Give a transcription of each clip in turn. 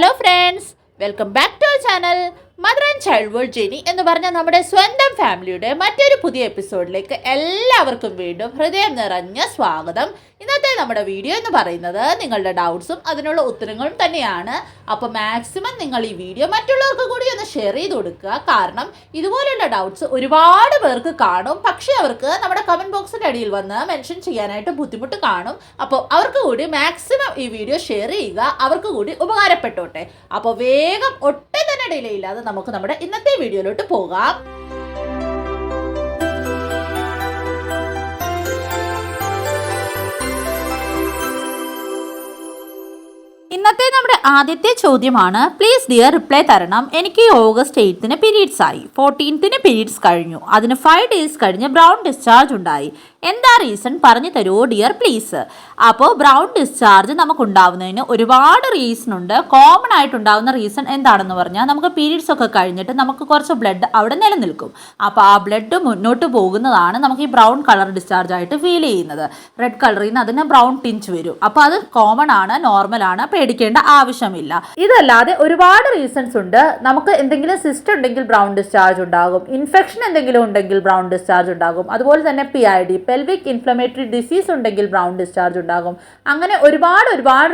Hello friends, welcome back to our channel mother and child world journey എന്ന് പറഞ്ഞ നമ്മുടെ സ്വന്തം ഫാമിലിയുടെ മറ്റൊരു പുതിയ എപ്പിസോഡിലേക്ക് എല്ലാവർക്കും വീണ്ടും ഹൃദയം നിറഞ്ഞ സ്വാഗതം. ഇന്നത്തെ നമ്മുടെ വീഡിയോ എന്ന് പറയുന്നത് നിങ്ങളുടെ ഡൗട്ട്സും അതിനുള്ള ഉത്തരങ്ങളും തന്നെയാണ്. അപ്പോൾ മാക്സിമം നിങ്ങൾ ഈ വീഡിയോ മറ്റുള്ളവർക്ക് കൂടി ഒന്ന് ഷെയർ ചെയ്ത് കൊടുക്കുക. കാരണം ഇതുപോലുള്ള ഡൗട്ട്സ് ഒരുപാട് പേർക്ക് കാണും, പക്ഷേ അവർക്ക് നമ്മുടെ കമൻറ്റ് ബോക്സിൻ്റെ അടിയിൽ വന്ന് മെൻഷൻ ചെയ്യാനായിട്ട് ബുദ്ധിമുട്ട് കാണും. അപ്പോൾ അവർക്ക് കൂടി മാക്സിമം ഈ വീഡിയോ ഷെയർ ചെയ്യുക, അവർക്ക് കൂടി ഉപകാരപ്പെട്ടോട്ടെ. അപ്പോൾ വേഗം ഒട്ടും തന്നെ ഡിലേ ഇല്ലാതെ നമുക്ക് നമ്മുടെ ഇന്നത്തെ വീഡിയോയിലോട്ട് പോകാം. ഇന്നത്തെ നമ്മുടെ ആദ്യത്തെ ചോദ്യമാണ്, പ്ലീസ് ഡിയർ റിപ്ലൈ തരണം. എനിക്ക് ഓഗസ്റ്റ് 8 പീരീഡ്സ് ആയി, 14 പീരീഡ്സ് കഴിഞ്ഞു, അതിന് 5 ഡേയ്സ് കഴിഞ്ഞ് ബ്രൗൺ ഡിസ്ചാർജ് ഉണ്ടായി. എന്താ റീസൺ പറഞ്ഞു തരുമോ ഡിയർ പ്ലീസ്. അപ്പോൾ ബ്രൗൺ ഡിസ്ചാർജ് നമുക്കുണ്ടാവുന്നതിന് ഒരുപാട് റീസൺ ഉണ്ട്. കോമൺ ആയിട്ടുണ്ടാവുന്ന റീസൺ എന്താണെന്ന് പറഞ്ഞാൽ, നമുക്ക് പീരീഡ്സ് ഒക്കെ കഴിഞ്ഞിട്ട് നമുക്ക് കുറച്ച് ബ്ലഡ് അവിടെ നിലനിൽക്കും. അപ്പോൾ ആ ബ്ലഡ് മുന്നോട്ട് പോകുന്നതാണ് നമുക്ക് ഈ ബ്രൗൺ കളർ ഡിസ്ചാർജ് ആയിട്ട് ഫീൽ ചെയ്യുന്നത്. റെഡ് കളറിൽ നിന്ന് അതിന് ബ്രൗൺ ടിഞ്ച് വരും. അപ്പോൾ അത് കോമൺ ആണ്, നോർമലാണ്, പേടിക്കേണ്ട ആവശ്യമില്ല. ഇതല്ലാതെ ഒരുപാട് റീസൺസ് ഉണ്ട്. നമുക്ക് എന്തെങ്കിലും സിസ്റ്റ് ഉണ്ടെങ്കിൽ ബ്രൗൺ ഡിസ്ചാർജ് ഉണ്ടാകും, ഇൻഫെക്ഷൻ എന്തെങ്കിലും ഉണ്ടെങ്കിൽ ബ്രൗൺ ഡിസ്ചാർജ് ഉണ്ടാകും, അതുപോലെ തന്നെ PID പെൽവിക് ഇൻഫ്ലമേറ്ററി ഡിസീസ് ഉണ്ടെങ്കിൽ ബ്രൗൺ ഡിസ്ചാർജ് ഉണ്ടാകും. അങ്ങനെ ഒരുപാട്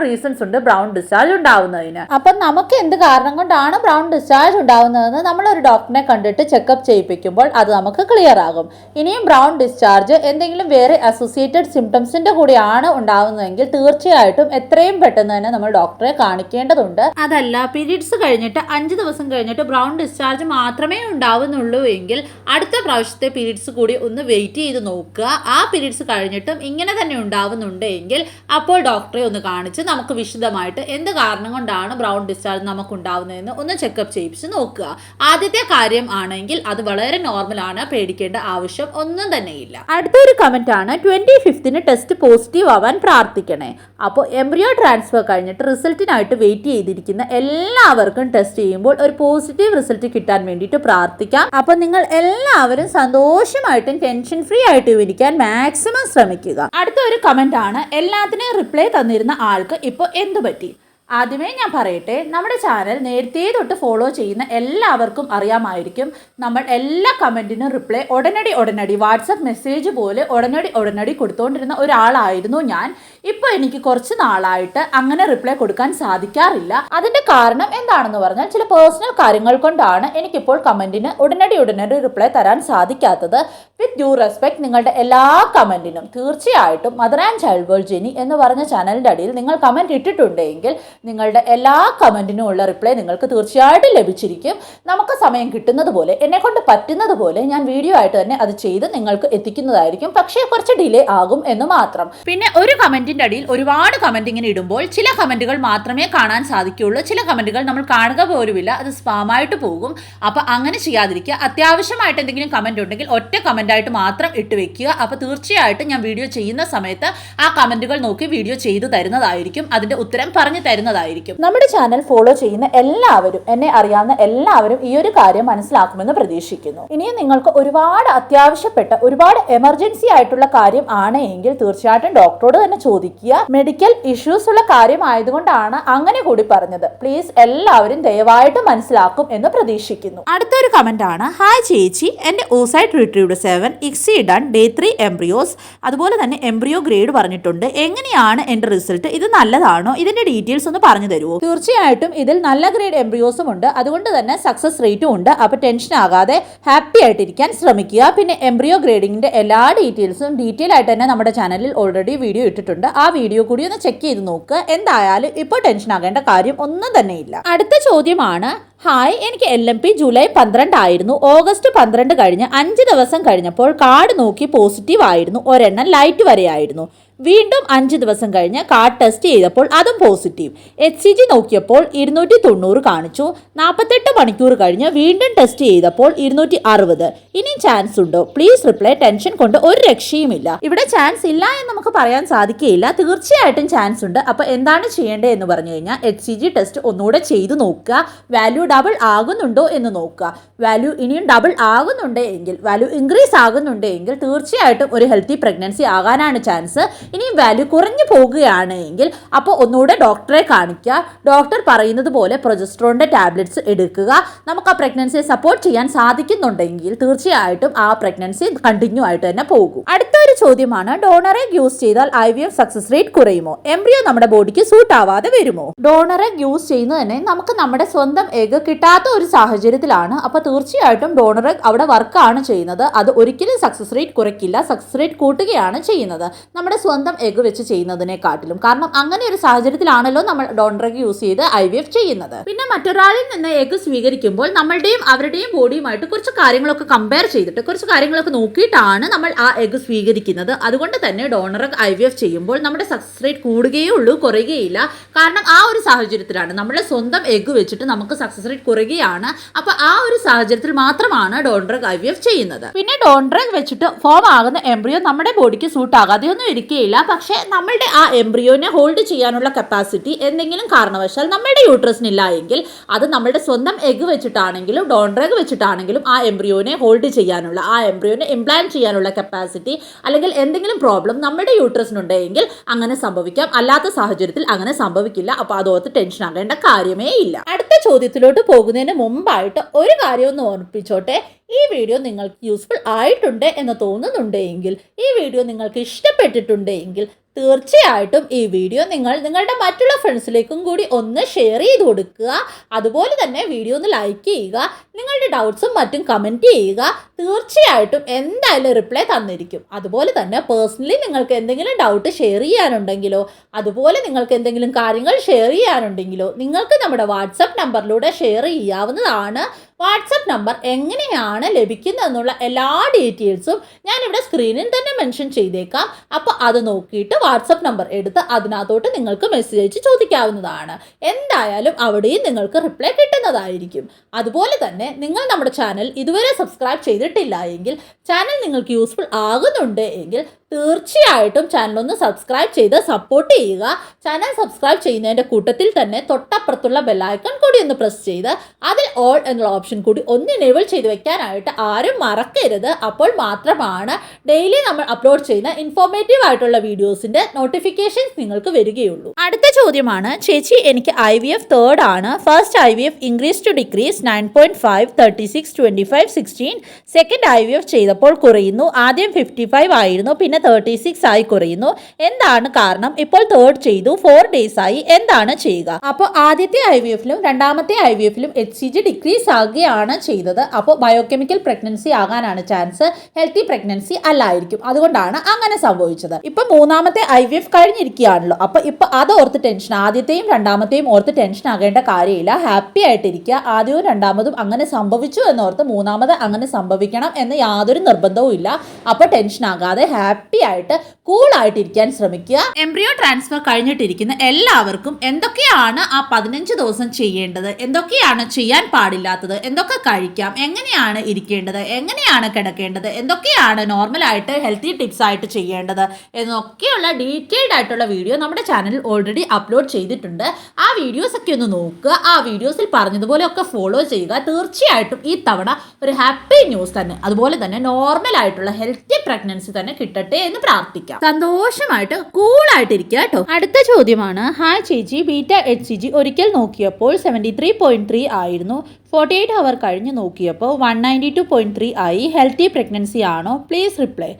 റീസൺസ് ഉണ്ട് ബ്രൗൺ ഡിസ്ചാർജ് ഉണ്ടാവുന്നതിന്. അപ്പം നമുക്ക് എന്ത് കാരണം കൊണ്ടാണ് ബ്രൗൺ ഡിസ്ചാർജ് ഉണ്ടാവുന്നതെന്ന് നമ്മളൊരു ഡോക്ടറിനെ കണ്ടിട്ട് ചെക്കപ്പ് ചെയ്യിപ്പിക്കുമ്പോൾ അത് നമുക്ക് ക്ലിയർ ആകും. ഇനിയും ബ്രൗൺ ഡിസ്ചാർജ് എന്തെങ്കിലും വേറെ അസോസിയേറ്റഡ് സിംറ്റംസിന്റെ കൂടെയാണ് ഉണ്ടാവുന്നതെങ്കിൽ തീർച്ചയായിട്ടും എത്രയും പെട്ടെന്ന് തന്നെ നമ്മൾ ഡോക്ടറെ കാണിക്കേണ്ടതുണ്ട്. അതല്ല പീരീഡ്സ് കഴിഞ്ഞിട്ട് 5 ദിവസം കഴിഞ്ഞിട്ട് ബ്രൗൺ ഡിസ്ചാർജ് മാത്രമേ ഉണ്ടാവുന്നുള്ളൂ എങ്കിൽ അടുത്ത പ്രാവശ്യത്തെ പീരീഡ്സ് കൂടി ഒന്ന് വെയിറ്റ് ചെയ്ത് നോക്കുക. ആ പീരീഡ്സ് കഴിഞ്ഞിട്ടും ഇങ്ങനെ തന്നെ ഉണ്ടാവുന്നുണ്ട് എങ്കിൽ അപ്പോൾ ഡോക്ടറെ ഒന്ന് കാണിച്ച് നമുക്ക് വിശദമായിട്ട് എന്ത് കാരണം കൊണ്ടാണ് ബ്രൗൺ ഡിസ്ചാർജ് നമുക്ക് ഉണ്ടാവുന്നതെന്ന് ഒന്ന് ചെക്കപ്പ് ചെയ്യിപ്പിച്ച് നോക്കുക. ആദ്യത്തെ കാര്യം ആണെങ്കിൽ അത് വളരെ നോർമലാണ്, പേടിക്കേണ്ട ആവശ്യം ഒന്നും തന്നെയില്ല. അടുത്തൊരു കമന്റ് ആണ്, 25th ടെസ്റ്റ് പോസിറ്റീവ് ആവാൻ പ്രാർത്ഥിക്കണേ. അപ്പോൾ എംബ്രിയോ ട്രാൻസ്ഫർ കഴിഞ്ഞിട്ട് റിസൾട്ടിനായിട്ട് വെയിറ്റ് ചെയ്തിരിക്കുന്ന എല്ലാവർക്കും ടെസ്റ്റ് ചെയ്യുമ്പോൾ ഒരു പോസിറ്റീവ് റിസൾട്ട് കിട്ടാൻ വേണ്ടിയിട്ട് പ്രാർത്ഥിക്കാം. അപ്പോൾ നിങ്ങൾ എല്ലാവരും സന്തോഷമായിട്ടും ടെൻഷൻ ഫ്രീ ആയിട്ട് ഇരിക്കാൻ മാക്സിമം ശ്രമിക്കുക. അടുത്ത ഒരു കമന്റ് ആണ്, എല്ലാത്തിനും റിപ്ലൈ തന്നിരുന്ന ആൾക്ക് ഇപ്പോൾ എന്തു പറ്റി? ആദ്യമേ ഞാൻ പറയട്ടെ, നമ്മുടെ ചാനൽ നേരത്തെ തൊട്ട് ഫോളോ ചെയ്യുന്ന എല്ലാവർക്കും അറിയാമായിരിക്കും, നമ്മൾ എല്ലാ കമൻറ്റിനും റിപ്ലൈ ഉടനടി വാട്സപ്പ് മെസ്സേജ് പോലെ ഉടനടി കൊടുത്തുകൊണ്ടിരുന്ന ഒരാളായിരുന്നു ഞാൻ. ഇപ്പോൾ എനിക്ക് കുറച്ച് നാളായിട്ട് അങ്ങനെ റിപ്ലൈ കൊടുക്കാൻ സാധിക്കാറില്ല. അതിൻ്റെ കാരണം എന്താണെന്ന് പറഞ്ഞാൽ, ചില പേഴ്സണൽ കാര്യങ്ങൾ കൊണ്ടാണ് എനിക്കിപ്പോൾ കമൻറ്റിന് ഉടനടി റിപ്ലൈ തരാൻ സാധിക്കാത്തത്. വിത്ത് ഡ്യൂ റെസ്പെക്ട്, നിങ്ങളുടെ എല്ലാ കമൻറ്റിനും തീർച്ചയായിട്ടും മദർ ആൻഡ് ചൈൽഡ് വേൾഡ് ജെനി എന്ന് പറഞ്ഞ ചാനലിൻ്റെ അടിയിൽ നിങ്ങൾ കമൻറ്റ് ഇട്ടിട്ടുണ്ടെങ്കിൽ നിങ്ങളുടെ എല്ലാ കമൻറ്റിനും ഉള്ള റിപ്ലൈ നിങ്ങൾക്ക് തീർച്ചയായിട്ടും ലഭിച്ചിരിക്കും. നമുക്ക് സമയം കിട്ടുന്നത് പോലെ, എന്നെക്കൊണ്ട് പറ്റുന്നത് പോലെ ഞാൻ വീഡിയോ ആയിട്ട് തന്നെ അത് ചെയ്ത് നിങ്ങൾക്ക് എത്തിക്കുന്നതായിരിക്കും. പക്ഷേ കുറച്ച് ഡിലേ ആകും എന്ന് മാത്രം. പിന്നെ ഒരു കമൻറ്റിൻ്റെ അടിയിൽ ഒരുപാട് കമൻറ്റ് ഇങ്ങനെ ഇടുമ്പോൾ ചില കമൻറ്റുകൾ മാത്രമേ കാണാൻ സാധിക്കുകയുള്ളൂ. ചില കമൻറ്റുകൾ നമ്മൾ കാണുക പോലുമില്ല, അത് സ്പാമായിട്ട് പോകും. അപ്പോൾ അങ്ങനെ ചെയ്യാതിരിക്കുക. അത്യാവശ്യമായിട്ട് എന്തെങ്കിലും കമൻറ്റ് ഉണ്ടെങ്കിൽ ഒറ്റ കമൻറ്റായിട്ട് മാത്രം ഇട്ട് വെക്കുക. അപ്പോൾ തീർച്ചയായിട്ടും ഞാൻ വീഡിയോ ചെയ്യുന്ന സമയത്ത് ആ കമൻറ്റുകൾ നോക്കി വീഡിയോ ചെയ്തു തരുന്നതായിരിക്കും, അതിൻ്റെ ഉത്തരം പറഞ്ഞു തരുന്നതായിരിക്കും. നമ്മുടെ ചാനൽ ഫോളോ ചെയ്യുന്ന എല്ലാവരും, എന്നെ അറിയാവുന്ന എല്ലാവരും ഈ ഒരു കാര്യം മനസ്സിലാക്കുമെന്ന് പ്രതീക്ഷിക്കുന്നു. ഇനിയും നിങ്ങൾക്ക് ഒരുപാട് അത്യാവശ്യപ്പെട്ട ഒരുപാട് എമർജൻസി ആയിട്ടുള്ള കാര്യം ആണ് എങ്കിൽ തീർച്ചയായിട്ടും ഡോക്ടറോട് തന്നെ ചോദിക്കുക. മെഡിക്കൽ ഇഷ്യൂസ് ഉള്ള കാര്യം ആയതുകൊണ്ടാണ് അങ്ങനെ കൂടി പറഞ്ഞത്. പ്ലീസ് എല്ലാവരും ദയവായിട്ട് മനസ്സിലാക്കും എന്ന് പ്രതീക്ഷിക്കുന്നു. അടുത്തൊരു കമന്റ് ആണ്, ഹായ് ചേച്ചി, എന്റെ oocyte retrieved 7 ICSI done day 3 embryos, അതുപോലെ തന്നെ എംബ്രിയോ ഗ്രേഡ് പറഞ്ഞിട്ടുണ്ട്. എങ്ങനെയാണ് എന്റെ റിസൾട്ട്? ഇത് നല്ലതാണോ? ഇതിന്റെ ഡീറ്റെയിൽസ് ഒന്ന് പറഞ്ഞു തരുമോ? തീർച്ചയായിട്ടും ഇതിൽ നല്ല ഗ്രേഡ് എംബ്രിയോസും ഉണ്ട്, അതുകൊണ്ട് തന്നെ സക്സസ് റേറ്റും ഉണ്ട്. അപ്പോൾ ടെൻഷൻ ആകാതെ ഹാപ്പി ആയിട്ടിരിക്കാൻ ശ്രമിക്കുക. പിന്നെ എംബ്രിയോ ഗ്രേഡിങ്ങിന്റെ എല്ലാ ഡീറ്റെയിൽസും ഡീറ്റെയിൽ ആയിട്ട് തന്നെ നമ്മുടെ ചാനലിൽ ഓൾറെഡി വീഡിയോ ഇട്ടിട്ടുണ്ട്. ആ വീഡിയോ കൂടി ഒന്ന് ചെക്ക് ചെയ്ത് നോക്കുക. എന്തായാലും ഇപ്പോൾ ടെൻഷൻ ആകേണ്ട കാര്യം ഒന്നും തന്നെ ഇല്ല. അടുത്ത ചോദ്യമാണ്, ഹായ്, എനിക്ക് LMP ജൂലൈ 12 ആയിരുന്നു. ഓഗസ്റ്റ് 12 കഴിഞ്ഞ് 5 ദിവസം കഴിഞ്ഞപ്പോൾ കാർഡ് നോക്കി പോസിറ്റീവ് ആയിരുന്നു, ഒരെണ്ണം ലൈറ്റ് വരെയായിരുന്നു. വീണ്ടും 5 ദിവസം കഴിഞ്ഞ് കാർഡ് ടെസ്റ്റ് ചെയ്തപ്പോൾ അതും പോസിറ്റീവ്. HCG നോക്കിയപ്പോൾ 290 കാണിച്ചു. 48 മണിക്കൂർ കഴിഞ്ഞ് വീണ്ടും ടെസ്റ്റ് ചെയ്തപ്പോൾ 260. ഇനി ചാൻസ് ഉണ്ടോ? Please reply. ടെൻഷൻ കൊണ്ട് ഒരു രക്ഷയുമില്ല. ഇവിടെ ചാൻസ് ഇല്ല എന്ന് നമുക്ക് പറയാൻ സാധിക്കുകയില്ല, തീർച്ചയായിട്ടും ചാൻസ് ഉണ്ട്. അപ്പോൾ എന്താണ് ചെയ്യേണ്ടത് എന്ന് പറഞ്ഞു കഴിഞ്ഞാൽ, HCG ടെസ്റ്റ് ഒന്നുകൂടെ ചെയ്ത് നോക്കുക. വാല്യൂ ഡബിൾ ആകുന്നുണ്ടോ എന്ന് നോക്കുക. വാല്യൂ ഇനിയും ഡബിൾ ആകുന്നുണ്ട് എങ്കിൽ, വാല്യൂ ഇൻക്രീസ് ആകുന്നുണ്ട് എങ്കിൽ തീർച്ചയായിട്ടും ഒരു ഹെൽത്തി പ്രഗ്നൻസി ആകാനാണ് ചാൻസ്. ഇനിയും വാല്യൂ കുറഞ്ഞു പോകുകയാണെങ്കിൽ അപ്പോൾ ഒന്നുകൂടെ ഡോക്ടറെ കാണിക്കുക. ഡോക്ടർ പറയുന്നത് പോലെ പ്രൊജസ്ട്രോണിന്റെ ടാബ്ലറ്റ്സ് എടുക്കുക. നമുക്ക് ആ പ്രഗ്നൻസിയെ സപ്പോർട്ട് ചെയ്യാൻ സാധിക്കുന്നുണ്ടെങ്കിൽ തീർച്ചയായിട്ടും ആ പ്രഗ്നൻസി കണ്ടിന്യൂ ആയിട്ട് തന്നെ പോകും. അടുത്തൊരു ചോദ്യമാണ്, ഡോണർ എഗ് യൂസ് ചെയ്താൽ IVF സക്സസ് റേറ്റ് കുറയുമോ? എംബ്രിയോ നമ്മുടെ ബോഡിക്ക് സൂട്ട് ആവാതെ വരുമോ? ഡോണർ എഗ് യൂസ് ചെയ്യുന്നത് തന്നെ നമുക്ക് നമ്മുടെ സ്വന്തം എഗ് കിട്ടാത്ത ഒരു സാഹചര്യത്തിലാണ്. അപ്പോൾ തീർച്ചയായിട്ടും ഡോണർ എഗ് അവിടെ വർക്കാണ് ചെയ്യുന്നത്. അത് ഒരിക്കലും സക്സസ് റേറ്റ് കുറയ്ക്കില്ല, സക്സസ് റേറ്റ് കൂട്ടുകയാണ് ചെയ്യുന്നത് നമ്മുടെ സ്വന്തം എഗ് വെച്ച് ചെയ്യുന്നതിനെക്കാട്ടിലും. കാരണം അങ്ങനെ ഒരു സാഹചര്യത്തിലാണല്ലോ നമ്മൾ ഡോണർ എഗ് യൂസ് ചെയ്ത് IVF ചെയ്യുന്നത്. പിന്നെ മറ്റൊരാളിൽ നിന്ന് എഗ് സ്വീകരിക്കുമ്പോൾ നമ്മളുടെയും അവരുടെയും ബോഡിയുമായിട്ട് കുറച്ച് കാര്യങ്ങളൊക്കെ കമ്പയർ ചെയ്തിട്ട് കുറച്ച് കാര്യങ്ങളൊക്കെ നോക്കിയിട്ടാണ് നമ്മൾ ആ എഗ് സ്വീകരിക്കുന്നത്. അതുകൊണ്ട് തന്നെ ഡോണർ എഗ് IVF ചെയ്യുമ്പോൾ നമ്മുടെ സക്സസ് റേറ്റ് കൂടുകയേ ഉള്ളൂ, കുറയുകയില്ല. കാരണം ആ ഒരു സാഹചര്യത്തിലാണ് നമ്മുടെ സ്വന്തം എഗ് വെച്ചിട്ട് നമുക്ക് സക്സസ് റേറ്റ് കുറയുകയാണ്. അപ്പോൾ ആ ഒരു സാഹചര്യത്തിൽ മാത്രമാണ് ഡോണർ എഗ് IVF ചെയ്യുന്നത്. പിന്നെ ഡോണർ എഗ് വെച്ചിട്ട് ഫോം ആകുന്ന എംബ്രിയോ നമ്മുടെ ബോഡിക്ക് സൂട്ട് ആകാതെയൊന്നും ഇരിക്കുകയില്ല. പക്ഷേ നമ്മളുടെ ആ എംബ്രിയോനെ ഹോൾഡ് ചെയ്യാനുള്ള കപ്പാസിറ്റി എന്തെങ്കിലും കാരണവശാൽ നമ്മുടെ യൂട്രസിനില്ല എങ്കിൽ അത് നമ്മുടെ സ്വന്തം എഗ് വെച്ചിട്ടാണെങ്കിലും ഡോണർ എഗ് വെച്ചിട്ടാണെങ്കിലും ആ എംബ്രിയോനെ ഹോൾഡ് ചെയ്യാനുള്ള, ആ എംബ്രിയോനെ ഇംപ്ലാന്റ് ചെയ്യാനുള്ള കപ്പാസിറ്റി അല്ലെങ്കിൽ എന്തെങ്കിലും പ്രോബ്ലം നമ്മുടെ യൂട്രസിനുണ്ടെങ്കിൽ അങ്ങനെ സംഭവിക്കാം. അല്ലാത്ത സാഹചര്യത്തിൽ അങ്ങനെ സംഭവിക്കില്ല. അപ്പോൾ അതോർത്ത് ടെൻഷൻ ആകേണ്ട കാര്യമേ ഇല്ല. അടുത്ത ചോദ്യത്തിലോട്ട് പോകുന്നതിന് മുമ്പായിട്ട് ഒരു കാര്യം ഒന്ന് ഓർമ്മിപ്പിച്ചോട്ടെ. ഈ വീഡിയോ നിങ്ങൾക്ക് യൂസ്ഫുൾ ആയിട്ടുണ്ട് എന്ന് തോന്നുന്നുണ്ടെങ്കിൽ, ഈ വീഡിയോ നിങ്ങൾക്ക് ഇഷ്ടപ്പെട്ടിട്ടുണ്ടെങ്കിൽ തീർച്ചയായിട്ടും ഈ വീഡിയോ നിങ്ങളുടെ മറ്റുള്ള ഫ്രണ്ട്സിലേക്കും കൂടി ഒന്ന് ഷെയർ ചെയ്ത് കൊടുക്കുക. അതുപോലെ തന്നെ വീഡിയോ ഒന്ന് ലൈക്ക് ചെയ്യുക. നിങ്ങളുടെ ഡൗട്ട്സും മറ്റും കമൻറ്റ് ചെയ്യുക. തീർച്ചയായിട്ടും എന്തായാലും റിപ്ലൈ തന്നിരിക്കും. അതുപോലെ തന്നെ പേഴ്സണലി നിങ്ങൾക്ക് എന്തെങ്കിലും ഡൗട്ട് ഷെയർ ചെയ്യാനുണ്ടെങ്കിലോ അതുപോലെ നിങ്ങൾക്ക് എന്തെങ്കിലും കാര്യങ്ങൾ ഷെയർ ചെയ്യാനുണ്ടെങ്കിലോ നിങ്ങൾക്ക് നമ്മുടെ വാട്സപ്പ് നമ്പറിലൂടെ ഷെയർ ചെയ്യാവുന്നതാണ്. വാട്സപ്പ് നമ്പർ എങ്ങനെയാണ് ലഭിക്കുന്നതെന്നുള്ള എല്ലാ ഡീറ്റെയിൽസും ഞാനിവിടെ സ്ക്രീനിൽ തന്നെ മെൻഷൻ ചെയ്തേക്കാം. അപ്പോൾ അത് നോക്കിയിട്ട് വാട്സപ്പ് നമ്പർ എടുത്ത് അതിനകത്തോട്ട് നിങ്ങൾക്ക് മെസ്സേജ് അയച്ച് ചോദിക്കാവുന്നതാണ്. എന്തായാലും അവിടെയും നിങ്ങൾക്ക് റിപ്ലൈ കിട്ടുന്നതായിരിക്കും. അതുപോലെ തന്നെ നിങ്ങൾ നമ്മുടെ ചാനൽ ഇതുവരെ സബ്സ്ക്രൈബ് ചെയ്തിട്ടില്ല എങ്കിൽ, ചാനൽ നിങ്ങൾക്ക് യൂസ്ഫുൾ ആകുന്നുണ്ട് എങ്കിൽ തീർച്ചയായിട്ടും ചാനലൊന്ന് സബ്സ്ക്രൈബ് ചെയ്ത് സപ്പോർട്ട് ചെയ്യുക. ചാനൽ സബ്സ്ക്രൈബ് ചെയ്യുന്നതിൻ്റെ കൂട്ടത്തിൽ തന്നെ തൊട്ടപ്പുറത്തുള്ള ബെല്ലൈക്കൺ കൂടി ഒന്ന് പ്രസ് ചെയ്ത് അതിൽ ഓൾ എന്നുള്ള ഓപ്ഷൻ കൂടി ഒന്ന് എനേബിൾ ചെയ്ത് വെക്കാനായിട്ട് ആരും മറക്കരുത്. അപ്പോൾ മാത്രമാണ് ഡെയിലി നമ്മൾ അപ്ലോഡ് ചെയ്യുന്ന ഇൻഫോർമേറ്റീവ് ആയിട്ടുള്ള വീഡിയോസിൻ്റെ നോട്ടിഫിക്കേഷൻസ് നിങ്ങൾക്ക് വരികയുള്ളൂ. അടുത്ത ചോദ്യമാണ്, ചേച്ചി എനിക്ക് IVF തേർഡ് ആണ്. First IVF increase to decrease 9.5, 36, 25, 16. Second IVF ചെയ്തപ്പോൾ കുറയുന്നു. ആദ്യം 55 ആയിരുന്നു, പിന്നെ 36 ആയി കുറയുന്നു. എന്താണ് കാരണം? ഇപ്പോൾ തേർഡ് ചെയ്തു, 4 days ആയി. എന്താണ് ചെയ്യുക? അപ്പോൾ ആദ്യത്തെ IVFലും രണ്ടാമത്തെ IVFലും HCG ഡിക്രീസ് ആകുകയാണ് ചെയ്തത്. അപ്പോൾ ബയോകെമിക്കൽ പ്രഗ്നൻസി ആകാനാണ് ചാൻസ്, ഹെൽത്തി പ്രഗ്നൻസി അല്ലായിരിക്കും. അതുകൊണ്ടാണ് അങ്ങനെ സംഭവിച്ചത്. ഇപ്പൊ മൂന്നാമത്തെ IVF കഴിഞ്ഞിരിക്കുകയാണല്ലോ. അപ്പൊ ഇപ്പൊ അത് ഓർത്ത് ടെൻഷൻ, ആദ്യത്തെയും രണ്ടാമത്തെയും ഓർത്ത് ടെൻഷൻ ആകേണ്ട കാര്യമില്ല. ഹാപ്പി ആയിട്ടിരിക്കുക. ആദ്യവും രണ്ടാമതും അങ്ങനെ സംഭവിച്ചു എന്നോർത്ത് മൂന്നാമത് അങ്ങനെ സംഭവിക്കണം എന്ന് യാതൊരു നിർബന്ധവും ഇല്ല. അപ്പോൾ ടെൻഷൻ ആകാതെ ഹാപ്പി ആയിട്ട് കൂൾ ആയിട്ടിരിക്കാൻ ശ്രമിക്കുക. എംബ്രിയോ ട്രാൻസ്ഫർ കഴിഞ്ഞിട്ടിരിക്കുന്ന എല്ലാവർക്കും എന്തൊക്കെയാണ് ആ 15 ദിവസം ചെയ്യേണ്ടത്, എന്തൊക്കെയാണ് ചെയ്യാൻ പാടില്ലാത്തത്, എന്തൊക്കെ കഴിക്കാം, എങ്ങനെയാണ് ഇരിക്കേണ്ടത്, എങ്ങനെയാണ് കിടക്കേണ്ടത്, എന്തൊക്കെയാണ് നോർമലായിട്ട് ഹെൽത്തി ടിപ്സ് ആയിട്ട് ചെയ്യേണ്ടത് എന്നൊക്കെയുള്ള ഡീറ്റെയിൽഡ് ആയിട്ടുള്ള വീഡിയോ നമ്മുടെ ചാനലിൽ ഓൾറെഡി അപ്ലോഡ് ചെയ്തിട്ടുണ്ട്. ആ വീഡിയോസ് ഒക്കെ ഒന്ന് നോക്കുക. ആ വീഡിയോസിൽ പറഞ്ഞതുപോലെയൊക്കെ ഫോളോ ചെയ്യുക. തീർച്ചയായിട്ടും ഈ തവണ ഒരു ഹാപ്പി ന്യൂസ് തന്നെ, അതുപോലെ തന്നെ നോർമൽ ആയിട്ടുള്ള ഹെൽത്തി പ്രഗ്നൻസി തന്നെ കിട്ടട്ടെ എന്ന് പ്രാർത്ഥിക്കാം. സന്തോഷമായിട്ട് കൂളായിട്ടിരിക്കുക കേട്ടോ. അടുത്ത ചോദ്യമാണ്, ഹായ് ചേച്ചി, ബീറ്റ HCG ഒരിക്കൽ നോക്കിയപ്പോൾ 73.3 ആയിരുന്നു. 48 അവർ കഴിഞ്ഞ് നോക്കിയപ്പോൾ 192.3 ആയി. ഹെൽത്തി പ്രഗ്നൻസി ആണോ? Please reply.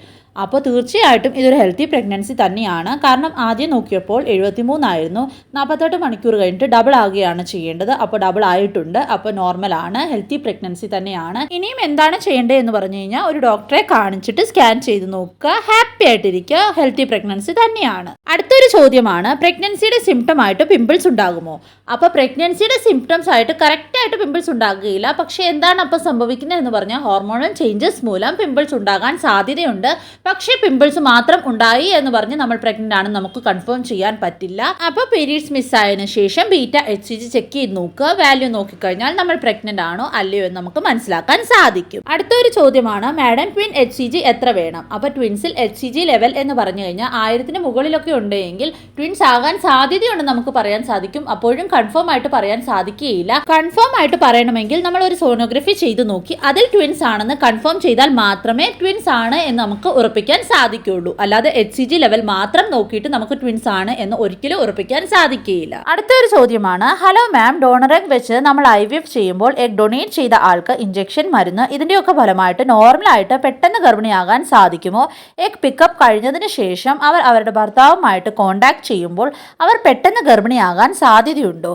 അപ്പോൾ തീർച്ചയായിട്ടും ഇതൊരു ഹെൽത്തി പ്രഗ്നൻസി തന്നെയാണ്. കാരണം ആദ്യം നോക്കിയപ്പോൾ 73 ആയിരുന്നു. 48 മണിക്കൂർ കഴിഞ്ഞിട്ട് ഡബിൾ ആകുകയാണ് ചെയ്യേണ്ടത്. അപ്പോൾ ഡബിൾ ആയിട്ടുണ്ട്. അപ്പോൾ നോർമലാണ്, ഹെൽത്തി പ്രഗ്നൻസി തന്നെയാണ്. ഇനിയും എന്താണ് ചെയ്യേണ്ടത് എന്ന് പറഞ്ഞു കഴിഞ്ഞാൽ ഒരു ഡോക്ടറെ കാണിച്ചിട്ട് സ്കാൻ ചെയ്ത് നോക്കുക. ഹാപ്പി ആയിട്ടിരിക്കുക. ഹെൽത്തി പ്രഗ്നൻസി തന്നെയാണ്. അടുത്തൊരു ചോദ്യമാണ്, പ്രഗ്നൻസിയുടെ സിംറ്റം ആയിട്ട് പിമ്പിൾസ് ഉണ്ടാകുമോ? അപ്പോൾ പ്രഗ്നൻസിയുടെ സിംറ്റംസ് ആയിട്ട് കറക്റ്റായിട്ട് പിമ്പിൾസ് ഉണ്ടാകുകയില്ല. പക്ഷേ എന്താണ് അപ്പോൾ സംഭവിക്കുന്നത് എന്ന് പറഞ്ഞാൽ ഹോർമോണൽ ചേഞ്ചസ് മൂലം പിമ്പിൾസ് ഉണ്ടാകാൻ സാധ്യതയുണ്ട്. പക്ഷേ പിമ്പിൾസ് മാത്രം ഉണ്ടായി എന്ന് പറഞ്ഞ് നമ്മൾ പ്രഗ്നന്റ് ആണെന്ന് നമുക്ക് കൺഫേം ചെയ്യാൻ പറ്റില്ല. അപ്പോൾ പീരീഡ്സ് മിസ്സായതിനു ശേഷം ബീറ്റ HCG ചെക്ക് ചെയ്ത് നോക്കുക. വാല്യൂ നോക്കിക്കഴിഞ്ഞാൽ നമ്മൾ പ്രഗ്നന്റ് ആണോ അല്ലയോ എന്ന് നമുക്ക് മനസ്സിലാക്കാൻ സാധിക്കും. അടുത്തൊരു ചോദ്യമാണ്, മാഡം ട്വിൻ HCG എത്ര വേണം? അപ്പോൾ ട്വിൻസിൽ HCG ലെവൽ എന്ന് പറഞ്ഞു കഴിഞ്ഞാൽ 1000-ന് മുകളിലൊക്കെ ഉണ്ടെങ്കിൽ ട്വിൻസ് ആകാൻ സാധ്യതയുണ്ടെന്ന് നമുക്ക് പറയാൻ സാധിക്കും. അപ്പോഴും കൺഫേം ആയിട്ട് പറയാൻ സാധിക്കുകയില്ല. കൺഫേം ആയിട്ട് പറയണമെങ്കിൽ നമ്മൾ ഒരു സോണോഗ്രഫി ചെയ്ത് നോക്കി അതിൽ ട്വിൻസ് ആണെന്ന് കൺഫേം ചെയ്താൽ മാത്രമേ ട്വിൻസ് ആണ് എന്ന് നമുക്ക് ഉറപ്പിക്കാൻ സാധിക്കുള്ളൂ. അല്ലാതെ HCG ലെവൽ മാത്രം നോക്കിയിട്ട് നമുക്ക് ട്വിൻസ് ആണ് എന്ന് ഒരിക്കലും ഉറപ്പിക്കാൻ സാധിക്കുകയില്ല. അടുത്തൊരു ചോദ്യമാണ്, ഹലോ മാം, ഡോണർ എഗ് വെച്ച് നമ്മൾ IVF ചെയ്യുമ്പോൾ എഗ് ഡൊണേറ്റ് ചെയ്ത ആൾക്ക് ഇഞ്ചക്ഷൻ, മരുന്ന് ഇതിൻ്റെയൊക്കെ ഫലമായിട്ട് നോർമലായിട്ട് പെട്ടെന്ന് ഗർഭിണിയാകാൻ സാധിക്കുമോ? എഗ് പിക്കപ്പ് കഴിഞ്ഞതിന് ശേഷം അവർ അവരുടെ ഭർത്താവുമായിട്ട് കോൺടാക്ട് ചെയ്യുമ്പോൾ അവർ പെട്ടെന്ന് ഗർഭിണിയാകാൻ സാധ്യതയുണ്ടോ?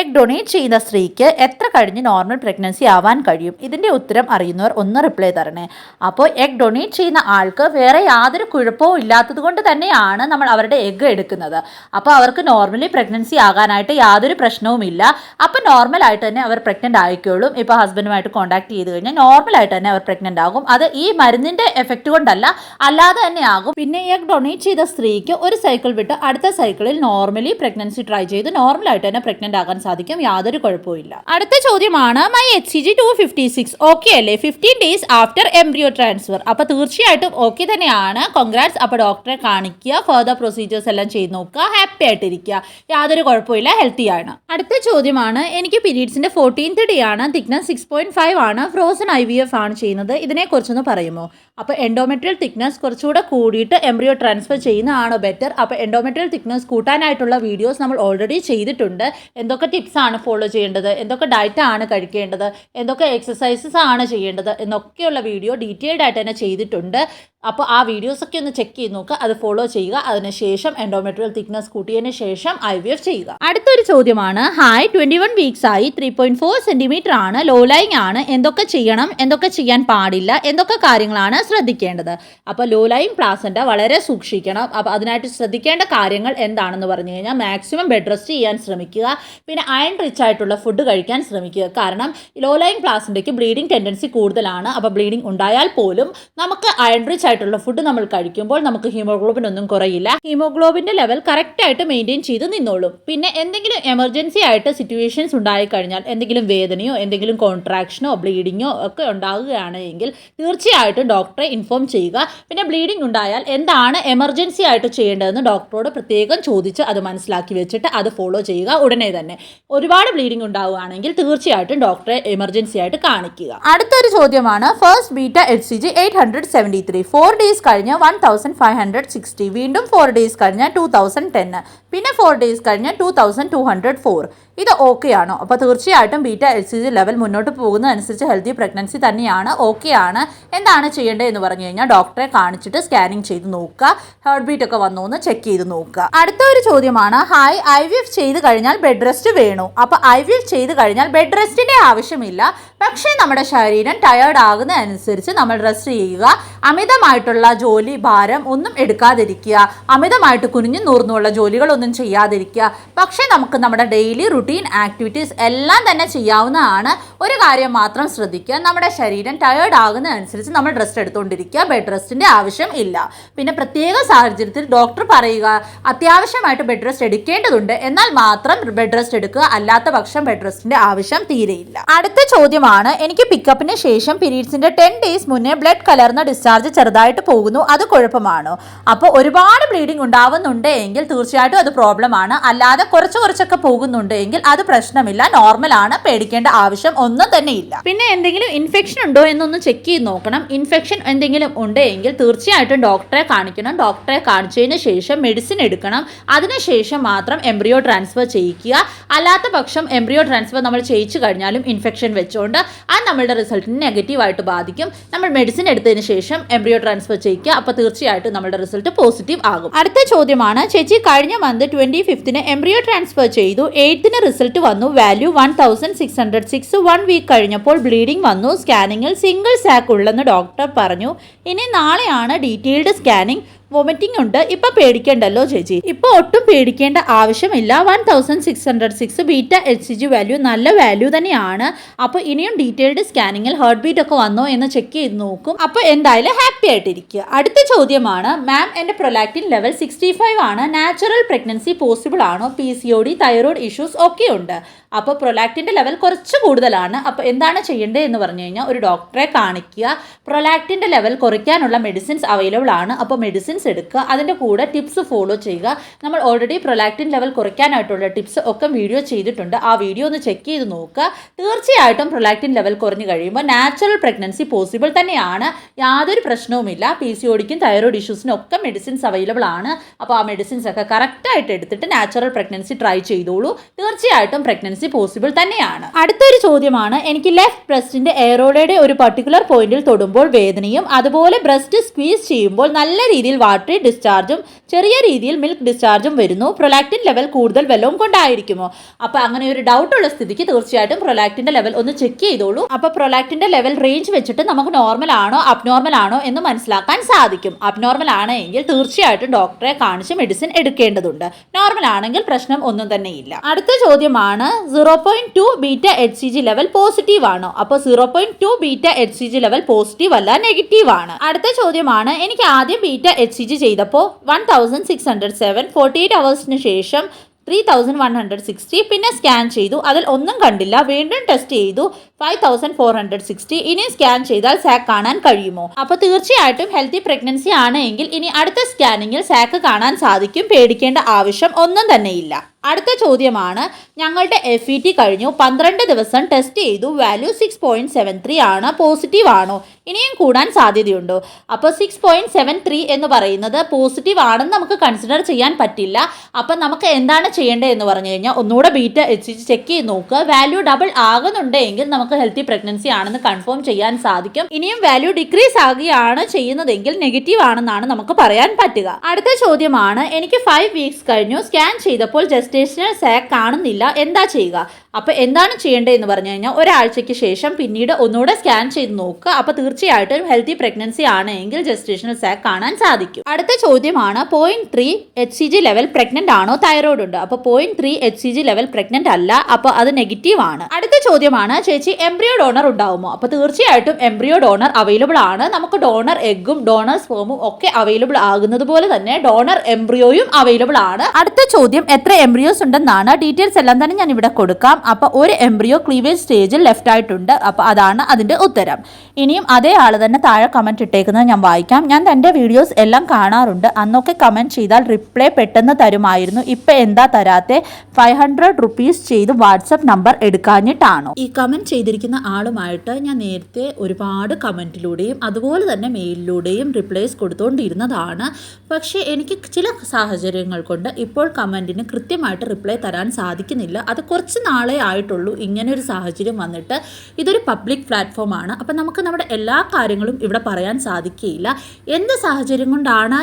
എഗ് ഡൊണേറ്റ് ചെയ്യുന്ന സ്ത്രീക്ക് എത്ര കഴിഞ്ഞ് നോർമൽ പ്രഗ്നൻസി ആവാൻ കഴിയും? ഇതിൻ്റെ ഉത്തരം അറിയുന്നവർ ഒന്ന് റിപ്ലൈ തരണേ. അപ്പോൾ എഗ് ഡൊണേറ്റ് ചെയ്യുന്ന ആൾക്ക് വേറെ യാതൊരു കുഴപ്പവും ഇല്ലാത്തത് കൊണ്ട് തന്നെയാണ് നമ്മൾ അവരുടെ എഗ് എടുക്കുന്നത്. അപ്പോൾ അവർക്ക് നോർമലി പ്രഗ്നൻസി ആകാനായിട്ട് യാതൊരു പ്രശ്നവുമില്ല. അപ്പോൾ നോർമലായിട്ട് തന്നെ അവർ പ്രഗ്നൻ്റ് ആയിക്കോളും. ഇപ്പോൾ ഹസ്ബൻഡുമായിട്ട് കോൺടാക്ട് ചെയ്ത് കഴിഞ്ഞാൽ നോർമലായിട്ട് തന്നെ അവർ പ്രഗ്നൻ്റ് ആകും. അത് ഈ മരുന്നിൻ്റെ എഫക്റ്റ് കൊണ്ടല്ല, അല്ലാതെ തന്നെ ആകും. പിന്നെ എഗ് ഡൊണേറ്റ് ചെയ്ത സ്ത്രീക്ക് ഒരു സൈക്കിൾ വിട്ട് അടുത്ത സൈക്കിളിൽ നോർമലി പ്രഗ്നൻസി ട്രൈ ചെയ്ത് നോർമലായിട്ട് തന്നെ പ്രഗ്നൻ്റ് ആകാൻ സാധിക്കും. യാതൊരു കുഴപ്പമില്ല. അടുത്ത ചോദ്യമാണ്, മൈ HCG 256 ഓക്കെ അല്ലേ 15 days ആഫ്റ്റർ എംബ്രിയോ ട്രാൻസ്ഫർ? അപ്പോൾ തീർച്ചയായിട്ടും ഓക്കെ തന്നെയാണ്. കോൺഗ്രാറ്റ്സ്. അപ്പോൾ ഡോക്ടറെ കാണിക്കുക, ഫർദർ പ്രൊസീജിയേഴ്സ് എല്ലാം ചെയ്ത് നോക്കുക, ഹാപ്പി ആയിട്ടിരിക്കുക, യാതൊരു കുഴപ്പമില്ല, ഹെൽത്തി ആണ്. അടുത്ത ചോദ്യമാണ്, എനിക്ക് പീരീഡ്സിന്റെ 14th ഡേ ആണ്, തിക്നെസ് 6.5 ആണ്, ഫ്രോസൺ IVF ആണ് ചെയ്യുന്നത്, ഇതിനെക്കുറിച്ചൊന്ന് പറയുമോ? അപ്പോൾ എൻഡോമെട്രിയൽ തിക്നെസ് കുറച്ചുകൂടെ കൂടിയിട്ട് എംബ്രിയോ ട്രാൻസ്ഫർ ചെയ്യുന്നതാണോ ബെറ്റർ? അപ്പോൾ എൻഡോമെട്രിയൽ തിക്നെസ് കൂട്ടാനായിട്ടുള്ള വീഡിയോസ് നമ്മൾ ഓൾറെഡി ചെയ്തിട്ടുണ്ട്. എന്തൊക്കെ ടിപ്സ് ആണ് ഫോളോ ചെയ്യേണ്ടത്, എന്തൊക്കെ ഡയറ്റ് ആണ് കഴിക്കേണ്ടത്, എന്തൊക്കെ എക്സസൈസസ് ആണ് ചെയ്യേണ്ടത് എന്നൊക്കെയുള്ള വീഡിയോ ഡീറ്റെയിൽഡ് ആയിട്ട് തന്നെ ചെയ്തിട്ടുണ്ട്. അപ്പോൾ ആ വീഡിയോസൊക്കെ ഒന്ന് ചെക്ക് ചെയ്ത് നോക്കുക, അത് ഫോളോ ചെയ്യുക. അതിനുശേഷം എൻഡോമെട്രിയൽ തിക്നെസ് കൂട്ടിയതിന് ശേഷം IVF ചെയ്യുക. അടുത്തൊരു ചോദ്യമാണ്, ഹായ് 21 വീക്സ് ആയി, 3.4 സെൻറ്റിമീറ്റർ ആണ്, ലോ ലൈങ് ആണ്, എന്തൊക്കെ ചെയ്യണം, എന്തൊക്കെ ചെയ്യാൻ പാടില്ല, എന്തൊക്കെ കാര്യങ്ങളാണ് ശ്രദ്ധിക്കേണ്ടത്? അപ്പോൾ ലോ ലൈങ് പ്ലാസൻ്റ വളരെ സൂക്ഷിക്കണം. അപ്പോൾ അതിനായിട്ട് ശ്രദ്ധിക്കേണ്ട കാര്യങ്ങൾ എന്താണെന്ന് പറഞ്ഞു കഴിഞ്ഞാൽ, മാക്സിമം ബെഡ് റെസ്റ്റ് ചെയ്യാൻ ശ്രമിക്കുക, പിന്നെ അയൺ റിച്ച് ആയിട്ടുള്ള ഫുഡ് കഴിക്കാൻ ശ്രമിക്കുക. കാരണം ലോ ലൈങ് പ്ലാസൻ്റയ്ക്ക് ബ്ലീഡിങ് ടെൻഡൻസി കൂടുതലാണ്. അപ്പോൾ ബ്ലീഡിങ് ഉണ്ടായാൽ പോലും നമുക്ക് അയൺ റിച്ച് ആയിട്ടുള്ള ഫുഡ് നമ്മൾ കഴിക്കുമ്പോൾ നമുക്ക് ഹീമോഗ്ലോബിൻ ഒന്നും കുറയില്ല. ഹീമോഗ്ലോബിന്റെ ലെവൽ കറക്റ്റ് ആയിട്ട് മെയിൻറ്റെയിൻ ചെയ്ത് നിന്നോളും. പിന്നെ എന്തെങ്കിലും എമർജൻസി ആയിട്ട് സിറ്റുവേഷൻസ് ഉണ്ടായിക്കഴിഞ്ഞാൽ, എന്തെങ്കിലും വേദനയോ എന്തെങ്കിലും കോൺട്രാക്ഷനോ ബ്ലീഡിങ്ങോ ഒക്കെ ഉണ്ടാകുകയാണെങ്കിൽ തീർച്ചയായിട്ടും ഡോക്ടറെ ഇൻഫോം ചെയ്യുക. പിന്നെ ബ്ലീഡിംഗ് ഉണ്ടായാൽ എന്താണ് എമർജൻസി ആയിട്ട് ചെയ്യേണ്ടതെന്ന് ഡോക്ടറോട് പ്രത്യേകം ചോദിച്ച് അത് മനസ്സിലാക്കി വെച്ചിട്ട് അത് ഫോളോ ചെയ്യുക ഉടനെ തന്നെ. ഒരുപാട് ബ്ലീഡിംഗ് ഉണ്ടാവുകയാണെങ്കിൽ തീർച്ചയായിട്ടും ഡോക്ടറെ എമർജൻസി ആയിട്ട് കാണിക്കുക. അടുത്തൊരു ചോദ്യമാണ്, ഫസ്റ്റ് ബീറ്റ HCG 873, 4 ഡേയ്സ് കഴിഞ്ഞ് 1560, വീണ്ടും 4 ഡേയ്സ് കഴിഞ്ഞ് 2010, പിന്നെ 4 ഡേയ്സ് കഴിഞ്ഞ് 2204. ഇത് ഓക്കെ ആണോ? അപ്പോൾ തീർച്ചയായിട്ടും ബീറ്റ HCG ലെവൽ മുന്നോട്ട് പോകുന്നതനുസരിച്ച് ഹെൽത്തി പ്രഗ്നൻസി തന്നെയാണ്, ഓക്കെ ആണ്. എന്താണ് ചെയ്യേണ്ടത് എന്ന് പറഞ്ഞു കഴിഞ്ഞാൽ ഡോക്ടറെ കാണിച്ചിട്ട് സ്കാനിങ് ചെയ്ത് നോക്കുക, ഹാർട്ട് ബീറ്റ് ഒക്കെ വന്നോ എന്ന് ചെക്ക് ചെയ്ത് നോക്കുക. അടുത്ത ഒരു ചോദ്യമാണ്, ഹായ് IVF ചെയ്ത് കഴിഞ്ഞാൽ ബെഡ് റെസ്റ്റ് വേണോ? അപ്പോൾ IVF ചെയ്ത് കഴിഞ്ഞാൽ ബെഡ് റെസ്റ്റിൻ്റെ ആവശ്യമില്ല. പക്ഷേ നമ്മുടെ ശരീരം ടയേർഡ് ആകുന്നതനുസരിച്ച് നമ്മൾ റെസ്റ്റ് ചെയ്യുക. അമിതമായിട്ടുള്ള ജോലി ഭാരം ഒന്നും എടുക്കാതിരിക്കുക, അമിതമായിട്ട് കുനിഞ്ഞു നൂർന്നുള്ള ജോലികളൊന്നും ചെയ്യാതിരിക്കുക. പക്ഷേ നമുക്ക് നമ്മുടെ ഡെയിലി റുട്ടീൻ ആക്ടിവിറ്റീസ് എല്ലാം തന്നെ ചെയ്യാവുന്നതാണ്. ഒരു കാര്യം മാത്രം ശ്രദ്ധിക്കുക, നമ്മുടെ ശരീരം ടയേർഡ് ആകുന്നതനുസരിച്ച് നമ്മൾ റെസ്റ്റ് എടുത്തുകൊണ്ടിരിക്കുക, ബെഡ് റെസ്റ്റിൻ്റെ ആവശ്യം ഇല്ല. പിന്നെ പ്രത്യേക സാഹചര്യത്തിൽ ഡോക്ടർ പറയുക അത്യാവശ്യമായിട്ട് ബെഡ് റെസ്റ്റ് എടുക്കേണ്ടതുണ്ട്, എന്നാൽ മാത്രം ബെഡ് റെസ്റ്റ് എടുക്കുക, അല്ലാത്ത പക്ഷം ബെഡ് റെസ്റ്റിൻ്റെ ആവശ്യം തീരെയില്ല. അടുത്ത ചോദ്യമാണ്, എനിക്ക് പിക്കപ്പിന് ശേഷം പീരീഡ്സിൻ്റെ 10 ഡേയ്സ് മുന്നേ ബ്ലഡ് കലർന്ന ഡിസ്ചാർജ് ചെറുതായിട്ട് പോകുന്നു, അത് കുഴപ്പമാണോ? അപ്പോൾ ഒരുപാട് ബ്ലീഡിംഗ് ഉണ്ടാവുന്നുണ്ട് എങ്കിൽ തീർച്ചയായിട്ടും അത് പ്രോബ്ലം ആണ്. അല്ലാതെ കുറച്ചൊക്കെ പോകുന്നുണ്ട് എങ്കിൽ അത് പ്രശ്നമില്ല, നോർമൽ ആണ്, പേടിക്കേണ്ട ആവശ്യം ഒന്നും തന്നെ ഇല്ല. പിന്നെ എന്തെങ്കിലും ഇൻഫെക്ഷൻ ഉണ്ടോ എന്നൊന്ന് ചെക്ക് ചെയ്ത് നോക്കണം. ഇൻഫെക്ഷൻ എന്തെങ്കിലും ഉണ്ട് എങ്കിൽ തീർച്ചയായിട്ടും ഡോക്ടറെ കാണിക്കണം. ഡോക്ടറെ കാണിച്ചതിന് ശേഷം മെഡിസിൻ എടുക്കണം. അതിനുശേഷം മാത്രം എംബ്രിയോ ട്രാൻസ്ഫർ ചെയ്യിക്കുക. അല്ലാത്ത പക്ഷം എംബ്രിയോ ട്രാൻസ്ഫർ നമ്മൾ ചെയ്യിച്ചു കഴിഞ്ഞാലും ഇൻഫെക്ഷൻ വെച്ചുകൊണ്ട് അത് നമ്മളുടെ റിസൾട്ടിന് നെഗറ്റീവായിട്ട് ബാധിക്കും. നമ്മൾ മെഡിസിൻ എടുത്തതിന് ശേഷം എംബ്രിയോ ട്രാൻസ്ഫർ ചെയ്യിക്കുക. അപ്പോൾ തീർച്ചയായിട്ടും നമ്മുടെ റിസൾട്ട് പോസിറ്റീവ് ആകും. അടുത്ത ചോദ്യമാണ്, ചേച്ചി കഴിഞ്ഞ മന്ത് 25ന് എംബ്രിയോ ട്രാൻസ്ഫർ ചെയ്തു, 8ന് റിസൾട്ട് വന്നു, വാല്യൂ 1606, 1 വീക്ക് കഴിഞ്ഞപ്പോൾ ബ്ലീഡിംഗ് വന്നു, സ്കാനിങ്ങിൽ സിംഗിൾ സാക്ക് ഉള്ളെന്ന് ഡോക്ടർ പറഞ്ഞു. ഇനി നാളെയാണ് ഡീറ്റെയിൽഡ് സ്കാനിങ്. വൊമിറ്റിംഗ് ഉണ്ട്, ഇപ്പൊ പേടിക്കേണ്ടല്ലോ ചേച്ചി? ഇപ്പൊ ഒട്ടും പേടിക്കേണ്ട ആവശ്യമില്ല. 1606 ബീറ്റ HCG വാല്യൂ നല്ല വാല്യൂ തന്നെയാണ്. അപ്പോൾ ഇനിയും ഡീറ്റെയിൽഡ് സ്കാനിങ്ങിൽ ഹാർട്ട് ബീറ്റ് ഒക്കെ വന്നോ എന്ന് ചെക്ക് ചെയ്ത് നോക്കും. അപ്പോൾ എന്തായാലും ഹാപ്പി ആയിട്ടിരിക്കുക. അടുത്ത ചോദ്യമാണ്, മാം എൻ്റെ പ്രൊലാക്റ്റിൻ ലെവൽ 65 ആണ്, നാച്ചുറൽ പ്രഗ്നൻസി പോസിബിൾ ആണോ? PCOD, തൈറോയ്ഡ് ഇഷ്യൂസ് ഒക്കെ ഉണ്ട്. അപ്പോൾ പ്രൊലാക്റ്റിൻ്റെ ലെവൽ കുറച്ച് കൂടുതലാണ്. അപ്പോൾ എന്താണ് ചെയ്യേണ്ടത് എന്ന് പറഞ്ഞു കഴിഞ്ഞാൽ ഒരു ഡോക്ടറെ കാണിക്കുക. പ്രൊലാക്റ്റിൻ്റെ ലെവൽ കുറയ്ക്കാനുള്ള മെഡിസിൻസ് അവൈലബിൾ ആണ്. അപ്പോൾ മെഡിസിൻസ് മെഡിസിൻസ് എടുക്കുക, അതിൻ്റെ കൂടെ ടിപ്സ് ഫോളോ ചെയ്യുക. നമ്മൾ ഓൾറെഡി പ്രൊലാക്റ്റിൻ ലെവൽ കുറയ്ക്കാനായിട്ടുള്ള ടിപ്സ് ഒക്കെ വീഡിയോ ചെയ്തിട്ടുണ്ട്. ആ വീഡിയോ ഒന്ന് ചെക്ക് ചെയ്ത് നോക്കുക. തീർച്ചയായിട്ടും പ്രൊലാക്റ്റിൻ ലെവൽ കുറഞ്ഞു കഴിയുമ്പോൾ നാച്ചുറൽ പ്രഗ്നൻസി പോസിബിൾ തന്നെയാണ്. യാതൊരു പ്രശ്നവുമില്ല. PCODക്കും തൈറോയ്ഡ് ഇഷ്യൂസിനും ഒക്കെ മെഡിസിൻസ് അവൈലബിൾ ആണ്. അപ്പോൾ ആ മെഡിസിൻസ് ഒക്കെ കറക്റ്റായിട്ട് എടുത്തിട്ട് നാച്ചുറൽ പ്രഗ്നൻസി ട്രൈ ചെയ്തോളൂ. തീർച്ചയായിട്ടും പ്രഗ്നൻസി പോസിബിൾ തന്നെയാണ്. അടുത്തൊരു ചോദ്യമാണ്, എനിക്ക് ലെഫ്റ്റ് ബ്രസ്റ്റിന്റെ എയറോളയുടെ ഒരു പർട്ടിക്കുലർ പോയിന്റിൽ തൊടുമ്പോൾ വേദനയും അതുപോലെ ബ്രസ്റ്റ് സ്ക്വീസ് ചെയ്യുമ്പോൾ നല്ല രീതിയിൽ വാട്ടറി ഡിസ്ചാർജും ചെറിയ രീതിയിൽ മിൽക്ക് ഡിസ്ചാർജും വരുന്നു. പ്രൊലാക്റ്റിൻ ലെവൽ കൂടുതൽ വെല്ലവും കൊണ്ടായിരിക്കുമോ? അപ്പോൾ അങ്ങനെ ഒരു ഡൗട്ട് ഉള്ള സ്ഥിതിക്ക് തീർച്ചയായിട്ടും പ്രൊലാക്റ്റിന്റെ ലെവൽ ഒന്ന് ചെക്ക് ചെയ്തോളൂ. അപ്പോൾ പ്രൊലാക്റ്റിന്റെ ലെവൽ റേഞ്ച് വെച്ചിട്ട് നമുക്ക് നോർമൽ ആണോ അബ്നോർമൽ ആണോ എന്ന് മനസ്സിലാക്കാൻ സാധിക്കും. അബ്നോർമൽ ആണെങ്കിൽ തീർച്ചയായിട്ടും ഡോക്ടറെ കാണിച്ച് മെഡിസിൻ എടുക്കേണ്ടതുണ്ട്. നോർമൽ ആണെങ്കിൽ പ്രശ്നം ഒന്നും തന്നെ ഇല്ല. അടുത്ത ചോദ്യമാണ്, 0.2 ബീറ്റ HCG ലെവൽ പോസിറ്റീവ് ആണോ? അപ്പോൾ 0.2 ബീറ്റ HCG ലെവൽ പോസിറ്റീവ് അല്ല, നെഗറ്റീവ് ആണ്. അടുത്ത ചോദ്യമാണ്, എനിക്ക് ആദ്യം ബീറ്റ HCG ചെയ്തപ്പോൾ 1607, 48 അവേഴ്സിന് ശേഷം 3160, പിന്നെ സ്കാൻ ചെയ്തു, അതിൽ ഒന്നും കണ്ടില്ല. വീണ്ടും ടെസ്റ്റ് ചെയ്തു, 5460. ഇനി സ്കാൻ ചെയ്താൽ സാക്ക് കാണാൻ കഴിയുമോ? അപ്പോൾ തീർച്ചയായിട്ടും ഹെൽത്തി പ്രഗ്നൻസി ആണെങ്കിൽ ഇനി അടുത്ത സ്കാനിങ്ങിൽ സാക്ക് കാണാൻ സാധിക്കും. പേടിക്കേണ്ട ആവശ്യം ഒന്നും തന്നെയില്ല. അടുത്ത ചോദ്യമാണ്, ഞങ്ങളുടെ FET കഴിഞ്ഞു, 12 ദിവസം ടെസ്റ്റ് ചെയ്തു, വാല്യൂ 6.73 ആണ്, പോസിറ്റീവ് ആണോ? ഇനിയും കൂടാൻ സാധ്യതയുണ്ടോ? അപ്പോൾ 6.73 എന്ന് പറയുന്നത് പോസിറ്റീവ് ആണെന്ന് നമുക്ക് കൺസിഡർ ചെയ്യാൻ പറ്റില്ല. അപ്പം നമുക്ക് എന്താണ് ചെയ്യേണ്ടത് എന്ന് പറഞ്ഞു കഴിഞ്ഞാൽ ഒന്നുകൂടെ ബീറ്റ HCG ചെക്ക് ചെയ്ത് നോക്കുക. വാല്യൂ ഡബിൾ ആകുന്നുണ്ടെങ്കിൽ നമുക്ക് ഹെൽത്തി പ്രഗ്നൻസി ആണെന്ന് കൺഫേം ചെയ്യാൻ സാധിക്കും. ഇനിയും വാല്യൂ ഡിക്രീസ് ആകുകയാണ് ചെയ്യുന്നതെങ്കിൽ നെഗറ്റീവ് ആണെന്നാണ് നമുക്ക് പറയാൻ പറ്റുക. അടുത്ത ചോദ്യമാണ്, എനിക്ക് 5 വീക്സ് കഴിഞ്ഞു, സ്കാൻ ചെയ്തപ്പോൾ ജസ്റ്റേഷണൽ സാക്ക് കാണുന്നില്ല, എന്താ ചെയ്യുക? അപ്പോൾ എന്താണ് ചെയ്യേണ്ടത് എന്ന് പറഞ്ഞു കഴിഞ്ഞാൽ ഒരാഴ്ചയ്ക്ക് ശേഷം പിന്നീട് ഒന്നുകൂടെ സ്കാൻ ചെയ്ത് നോക്കുക. അപ്പോൾ തീർച്ചയായിട്ടും ഹെൽത്തി പ്രഗ്നൻസി ആണെങ്കിൽ ജസ്റ്റേഷണൽ സാക്ക് കാണാൻ സാധിക്കും. അടുത്ത ചോദ്യമാണ്, 0.3 HCG ലെവൽ പ്രഗ്നന്റ് ആണോ? തൈറോയ്ഡ് ഉണ്ട്. അപ്പോൾ 0.3 HCG ലെവൽ പ്രഗ്നന്റ് അല്ല, അപ്പോൾ അത് നെഗറ്റീവ് ആണ്. അടുത്ത ചോദ്യമാണ്, ചേച്ചി എംബ്രിയോ ഡോണർ ഉണ്ടാവുമോ? അപ്പോൾ തീർച്ചയായിട്ടും എംബ്രിയോ ഡോണർ അവൈലബിൾ ആണ്. നമുക്ക് ഡോണർ എഗ്ഗും ഡോണർ സ്പേമും ഒക്കെ അവൈലബിൾ ആകുന്നത് പോലെ തന്നെ ഡോണർ എംബ്രിയോയും അവൈലബിൾ ആണ്. അടുത്ത ചോദ്യം, എത്ര എംബ്രിയോസ് ഉണ്ടെന്നാണ്. ഡീറ്റെയിൽസ് എല്ലാം തന്നെ ഞാൻ ഇവിടെ കൊടുക്കാം. അപ്പോൾ ഒരു എംബ്രിയോ ക്ലീവേജ് സ്റ്റേജിൽ ലെഫ്റ്റ് ആയിട്ടുണ്ട്. അപ്പോൾ അതാണ് അതിൻ്റെ ഉത്തരം. ഇനിയും അതേ ആൾ തന്നെ താഴെ കമൻറ്റ് ഇട്ടേക്കുന്നത് ഞാൻ വായിക്കാം. ഞാൻ തൻ്റെ വീഡിയോസ് എല്ലാം കാണാറുണ്ട്. അന്നൊക്കെ കമൻറ്റ് ചെയ്താൽ റിപ്ലൈ പെട്ടെന്ന് തരുമായിരുന്നു. ഇപ്പം എന്താ തരാത്തെ? 500 റുപ്പീസ് ചെയ്ത് വാട്സപ്പ് നമ്പർ എടുക്കാഞ്ഞിട്ടാണോ? ഈ കമൻറ്റ് ചെയ്തിരിക്കുന്ന ആളുമായിട്ട് ഞാൻ നേരത്തെ ഒരുപാട് കമൻറ്റിലൂടെയും അതുപോലെ തന്നെ മെയിലിലൂടെയും റിപ്ലൈസ് കൊടുത്തുകൊണ്ടിരുന്നതാണ്. പക്ഷേ എനിക്ക് ചില സാഹചര്യങ്ങൾ കൊണ്ട് ഇപ്പോൾ കമൻറ്റിന് കൃത്യമായിട്ട് റിപ്ലൈ തരാൻ സാധിക്കുന്നില്ല. അത് കുറച്ച് നാളെ ആയിട്ടുള്ളൂ ഇങ്ങനെ ഒരു സാഹചര്യം വന്നിട്ട്. ഇതൊരു പബ്ലിക് പ്ലാറ്റ്ഫോമാണ്. അപ്പം നമുക്ക് നമ്മുടെ എല്ലാ കാര്യങ്ങളും ഇവിടെ പറയാൻ സാധിക്കുകയില്ല. എന്ത് സാഹചര്യം കൊണ്ടാണ്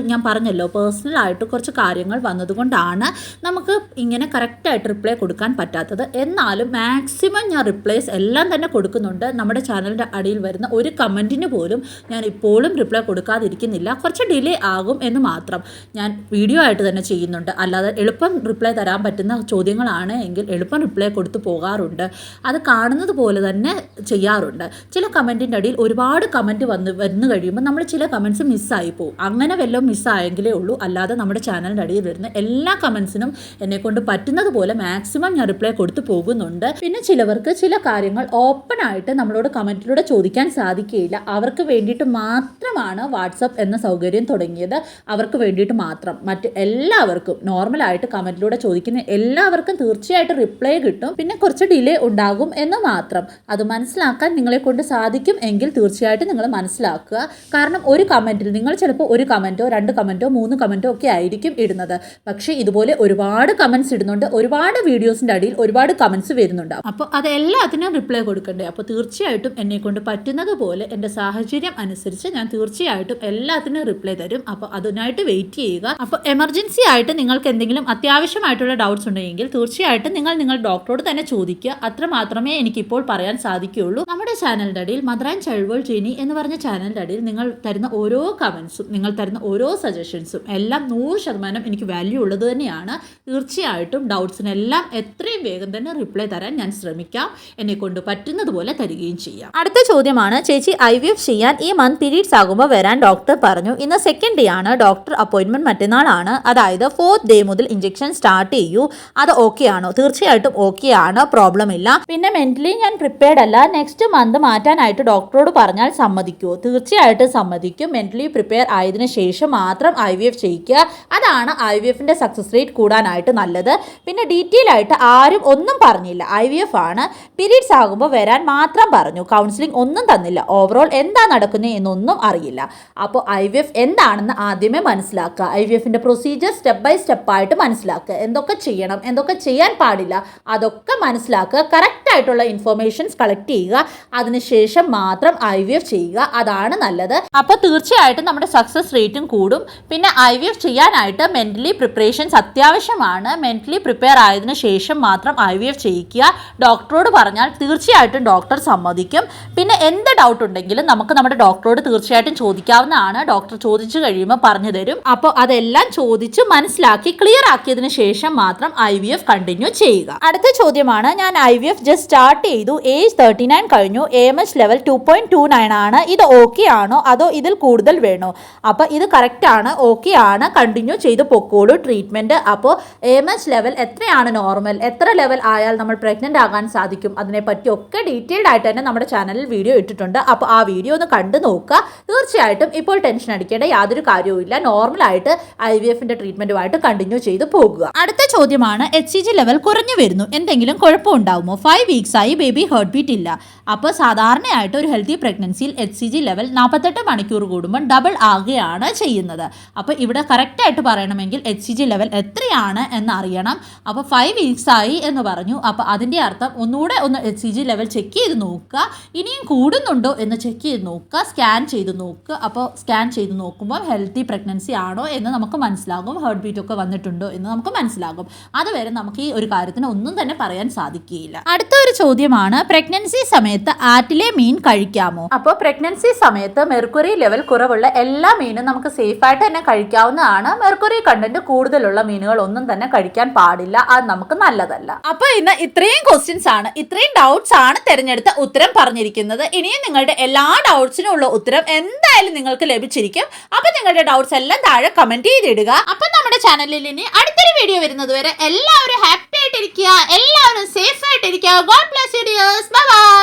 ഞാൻ പറഞ്ഞല്ലോ, പേഴ്സണലായിട്ട് കുറച്ച് കാര്യങ്ങൾ വന്നതുകൊണ്ടാണ് നമുക്ക് ഇങ്ങനെ കറക്റ്റായിട്ട് റിപ്ലൈ കൊടുക്കാൻ പറ്റാത്തത്. എന്നാലും മാക്സിമം ഞാൻ റിപ്ലൈസ് എല്ലാം തന്നെ കൊടുക്കുന്നുണ്ട്. നമ്മുടെ ചാനലിൻ്റെ അടിയിൽ വരുന്ന ഒരു കമൻറ്റിന് പോലും ഞാൻ ഇപ്പോഴും റിപ്ലൈ കൊടുക്കാതിരിക്കുന്നില്ല. കുറച്ച് ഡിലേ ആകും എന്ന് മാത്രം. ഞാൻ വീഡിയോ ആയിട്ട് തന്നെ ചെയ്യുന്നുണ്ട്. അല്ലാതെ എളുപ്പം റിപ്ലൈ തരാൻ പറ്റുന്ന ചോദ്യങ്ങളാണ് എങ്കിൽ എളുപ്പം റിപ്ലൈ കൊടുത്തു പോകാറുണ്ട്. അത് കാണുന്നത് പോലെ തന്നെ ചെയ്യാറുണ്ട്. ചില കമൻറ്റിൻ്റെ അടിയിൽ ഒരുപാട് കമൻറ്റ് വന്നു കഴിയുമ്പോൾ നമ്മൾ ചില കമൻറ്റ്സ് മിസ്സായി പോകും. അങ്ങനെ വല്ലതും മിസ്സായെങ്കിലേ ഉള്ളൂ. അല്ലാതെ നമ്മുടെ ചാനലിൻ്റെ അടിയിൽ വരുന്ന എല്ലാ കമൻറ്റ്സിനും എന്നെക്കൊണ്ട് പറ്റുന്നത് പോലെ മാക്സിമം ഞാൻ റിപ്ലൈ കൊടുത്തു പോകുന്നുണ്ട്. പിന്നെ ചിലവർക്ക് ചില കാര്യങ്ങൾ ഓപ്പൺ ആയിട്ട് നമ്മളോട് കമൻറ്റിലൂടെ ചോദിക്കാൻ സാധിക്കുകയില്ല. അവർക്ക് വേണ്ടിയിട്ട് മാത്രമാണ് വാട്സപ്പ് എന്ന സൗകര്യം തുടങ്ങിയത്. അവർക്ക് വേണ്ടിയിട്ട് മാത്രം. മറ്റ് എല്ലാവർക്കും നോർമലായിട്ട് കമൻറ്റിലൂടെ ചോദിക്കുന്ന എല്ലാവർക്കും തീർച്ചയായിട്ടും റിപ്ലൈ കിട്ടും. പിന്നെ കുറച്ച് ഡിലേ ഉണ്ടാകും എന്ന് മാത്രം. അത് മനസ്സിലാക്കാൻ നിങ്ങളെ കൊണ്ട് സാധിക്കും എങ്കിൽ തീർച്ചയായിട്ടും നിങ്ങൾ മനസ്സിലാക്കുക. കാരണം ഒരു കമൻറ്റിൽ നിങ്ങൾ ചിലപ്പോൾ ഒരു കമൻറ്റോ 2 കമൻറ്റോ 3 കമൻറ്റോ ഒക്കെ ആയിരിക്കും ഇടുന്നത്. പക്ഷേ ഇതുപോലെ ഒരുപാട് കമൻറ്റ്സ് ഇടുന്നുണ്ട്. ഒരുപാട് വീഡിയോസിൻ്റെ അടിയിൽ ഒരുപാട് കമൻറ്റ്സ് വരുന്നുണ്ട്. അപ്പോൾ അതെല്ലാത്തിനും റിപ്ലൈ കൊടുക്കണ്ടേ? അപ്പോൾ തീർച്ചയായിട്ടും എന്നെക്കൊണ്ട് പറ്റുന്നത് പോലെ എൻ്റെ സാഹചര്യം അനുസരിച്ച് ഞാൻ തീർച്ചയായിട്ടും എല്ലാത്തിനും റിപ്ലൈ തരും. അപ്പോൾ അതിനായിട്ട് വെയിറ്റ് ചെയ്യുക. അപ്പോൾ എമർജൻസി ആയിട്ട് നിങ്ങൾക്ക് എന്തെങ്കിലും അത്യാവശ്യമായിട്ടുള്ള ഡൗട്ട്സ് ഉണ്ടെങ്കിൽ തീർച്ചയായിട്ടും നിങ്ങൾ ഡോക്ടറോട് തന്നെ ചോദിക്കുക. അത്ര മാത്രമേ എനിക്കിപ്പോൾ പറയാൻ സാധിക്കുകയുള്ളൂ. നമ്മുടെ ചാനലിൻ്റെ അടിയിൽ mother and child world journey എന്ന് പറഞ്ഞ ചാനലിൻ്റെ അടിയിൽ നിങ്ങൾ തരുന്ന ഓരോ കമൻസും നിങ്ങൾ തരുന്ന ഓരോ സജഷൻസും എല്ലാം 100% എനിക്ക് വാല്യൂ ഉള്ളത് തന്നെയാണ്. തീർച്ചയായിട്ടും ഡൗട്ട്സിനെല്ലാം എത്രയും വേഗം തന്നെ റിപ്ലൈ തരാൻ ഞാൻ ശ്രമിക്കാം. എന്നെക്കൊണ്ട് പറ്റുന്നത് പോലെ തരികയും ചെയ്യാം. അടുത്ത ചോദ്യമാണ്, ചേച്ചി IVF ചെയ്യാൻ ഈ മന്ത് പീരീഡ്സ് ആകുമ്പോൾ വരാൻ ഡോക്ടർ പറഞ്ഞു. ഇന്ന് 2nd ഡേ ആണ്. ഡോക്ടർ അപ്പോയിൻമെൻറ്റ് മറ്റന്നാളാണ്. അതായത് 4th ഡേ മുതൽ ഇഞ്ചക്ഷൻ പ്രിപ്പറേഷൻ സ്റ്റാർട്ട് ചെയ്യൂ. അത് ഓക്കെ ആണോ? തീർച്ചയായിട്ടും ഓക്കെ ആണ്, പ്രോബ്ലം ഇല്ല. പിന്നെ മെന്റലി ഞാൻ പ്രിപ്പയർഡ് അല്ല, നെക്സ്റ്റ് മന്ത് മാറ്റാനായിട്ട് ഡോക്ടറോട് പറഞ്ഞാൽ സമ്മതിക്കുമോ? തീർച്ചയായിട്ടും സമ്മതിക്കും. മെന്റലി പ്രിപ്പയർ ആയതിനു ശേഷം മാത്രം IVF ചെയ്യിക്കുക. അതാണ് IVFന്റെ സക്സസ് റേറ്റ് കൂടാനായിട്ട് നല്ലത്. പിന്നെ ഡീറ്റെയിൽ ആയിട്ട് ആരും ഒന്നും പറഞ്ഞില്ല. IVF ആണ്, പീരീഡ്സ് ആകുമ്പോൾ വരാൻ മാത്രം പറഞ്ഞു. കൗൺസിലിംഗ് ഒന്നും തന്നില്ല. ഓവറോൾ എന്താ നടക്കുന്നത് എന്നൊന്നും അറിയില്ല. അപ്പോൾ IVF എന്താണെന്ന് ആദ്യമേ മനസ്സിലാക്കുക. IVFന്റെ പ്രൊസീജിയർ സ്റ്റെപ്പ് ബൈ സ്റ്റെപ്പായിട്ട് മനസ്സിലാക്കുക. എന്തൊക്കെ ചെയ്യണം, എന്തൊക്കെ ചെയ്യാൻ പാടില്ല, അതൊക്കെ മനസ്സിലാക്കുക. കറക്റ്റ് ആയിട്ടുള്ള ഇൻഫർമേഷൻസ് കളക്ട് ചെയ്യുക. അതിനുശേഷം മാത്രം IVF ചെയ്യുക. അതാണ് നല്ലത്. അപ്പോൾ തീർച്ചയായിട്ടും നമ്മുടെ സക്സസ് റേറ്റും കൂടും. പിന്നെ IVF ചെയ്യാനായിട്ട് മെന്റലി പ്രിപ്പറേഷൻസ് അത്യാവശ്യമാണ്. മെന്റലി പ്രിപ്പയർ ആയതിനു ശേഷം മാത്രം IVF ചെയ്യിക്കുക. ഡോക്ടറോട് പറഞ്ഞാൽ തീർച്ചയായിട്ടും ഡോക്ടർ സമ്മതിക്കും. പിന്നെ എന്ത് ഡൗട്ട് ഉണ്ടെങ്കിലും നമുക്ക് നമ്മുടെ ഡോക്ടറോട് തീർച്ചയായിട്ടും ചോദിക്കാവുന്നതാണ്. ഡോക്ടർ ചോദിച്ചു കഴിയുമ്പോൾ പറഞ്ഞു തരും. അപ്പോൾ അതെല്ലാം ചോദിച്ച് മനസ്സിലാക്കി ക്ലിയർ ആക്കിയതിനു ശേഷം മാത്രം IVF കണ്ടിന്യൂ ചെയ്യുക. അടുത്ത ചോദ്യമാണ്, ഞാൻ IVF ജസ്റ്റ് സ്റ്റാർട്ട് ചെയ്തു, ഏജ് 39 കഴിഞ്ഞു, AMH ലെവൽ 2.29 ആണ്, ഇത് ഓക്കെ ആണോ അതോ ഇതിൽ കൂടുതൽ വേണോ? അപ്പോൾ ഇത് കറക്റ്റ് ആണ്, ഓക്കെ ആണ്, കണ്ടിന്യൂ ചെയ്ത് പൊക്കോളൂ ട്രീറ്റ്മെന്റ്. അപ്പോൾ AMH ലെവൽ എത്രയാണ് നോർമൽ, എത്ര ലെവൽ ആയാൽ നമ്മൾ പ്രഗ്നന്റ് ആകാൻ സാധിക്കും, അതിനെപ്പറ്റി ഒക്കെ ഡീറ്റെയിൽഡ് ആയിട്ട് തന്നെ നമ്മുടെ ചാനലിൽ വീഡിയോ ഇട്ടിട്ടുണ്ട്. അപ്പോൾ ആ വീഡിയോ ഒന്ന് കണ്ടു നോക്കുക. തീർച്ചയായിട്ടും ഇപ്പോൾ ടെൻഷൻ അടിക്കേണ്ട യാതൊരു കാര്യവും ഇല്ല. നോർമലായിട്ട് IVFന്റെ ട്രീറ്റ്മെന്റുമായിട്ട് കണ്ടിന്യൂ ചെയ്ത് പോകുക. അടുത്ത ചോദ്യമാണ്, HCG ലെവൽ കുറഞ്ഞു വരുന്നു, എന്തെങ്കിലും കുഴപ്പമുണ്ടാവുമോ? 5 വീക്സ് ആയി ബേബി ഹേർട്ട് ബീറ്റ് ഇല്ല. അപ്പോൾ സാധാരണയായിട്ട് ഒരു ഹെൽത്തി പ്രഗ്നൻസിയിൽ HCG ലെവൽ 48 മണിക്കൂർ കൂടുമ്പോൾ ഡബിൾ ആകുകയാണ് ചെയ്യുന്നത്. അപ്പോൾ ഇവിടെ കറക്റ്റായിട്ട് പറയണമെങ്കിൽ HCG ലെവൽ എത്രയാണ് എന്ന് അറിയണം. അപ്പോൾ 5 വീക്സ് ആയി എന്ന് പറഞ്ഞു. അപ്പോൾ അതിൻ്റെ അർത്ഥം ഒന്നുകൂടെ ഒന്ന് HCG ലെവൽ ചെക്ക് ചെയ്ത് നോക്കുക. ഇനിയും കൂടുന്നുണ്ടോ എന്ന് ചെക്ക് ചെയ്ത് നോക്കുക. സ്കാൻ ചെയ്ത് നോക്കുക. അപ്പോൾ സ്കാൻ ചെയ്ത് നോക്കുമ്പോൾ ഹെൽത്തി പ്രഗ്നൻസി ആണോ എന്ന് നമുക്ക് മനസ്സിലാകും. ഹേർട്ട് ബീറ്റ് ഒക്കെ വന്നിട്ടുണ്ടോ എന്ന് നമുക്ക് മനസ്സിലാകും. അതുവരെ നമുക്ക് ഈ ഒരു കാര്യത്തിന് ഒന്നും തന്നെ പറയാൻ സാധിക്കുകയില്ല. അടുത്ത ഒരു ചോദ്യമാണ്, പ്രഗ്നൻസി സമയത്ത് ആറ്റിലെ മീൻ കഴിക്കാമോ? അപ്പോൾ പ്രഗ്നൻസി സമയത്ത് മെർക്കുറി ലെവൽ കുറവുള്ള എല്ലാ മീനും നമുക്ക് സേഫായിട്ട് തന്നെ കഴിക്കാവുന്നതാണ്. മെർക്കുറി കണ്ടന്റ് കൂടുതലുള്ള മീനുകൾ ഒന്നും തന്നെ കഴിക്കാൻ പാടില്ല. അത് നമുക്ക് നല്ലതല്ല. അപ്പോൾ ഇന്ന് ഇത്രയും ക്വസ്റ്റ്യൻസ് ആണ്, ഇത്രയും ഡൗട്ട്സ് ആണ് തിരഞ്ഞെടുത്ത ഉത്തരം പറഞ്ഞിരിക്കുന്നത്. ഇനിയും നിങ്ങളുടെ എല്ലാ ഡൗട്ട്സിനും ഉള്ള ഉത്തരം എന്തായാലും നിങ്ങൾക്ക് ലഭിച്ചിരിക്കും. അപ്പോൾ നിങ്ങളുടെ ഡൗട്ട്സ് എല്ലാം താഴെ കമന്റ് ചെയ്തിടുക. അപ്പോൾ നമ്മുടെ ചാനലിൽ ഇനി അടുത്തൊരു വീഡിയോ വരുന്നത് വരെ എല്ലാവരും ഹാപ്പി ആയിട്ടിരിക്കുക, എല്ലാവരും സേഫ് ആയിട്ടിരിക്കുക. God bless you dears. Bye by.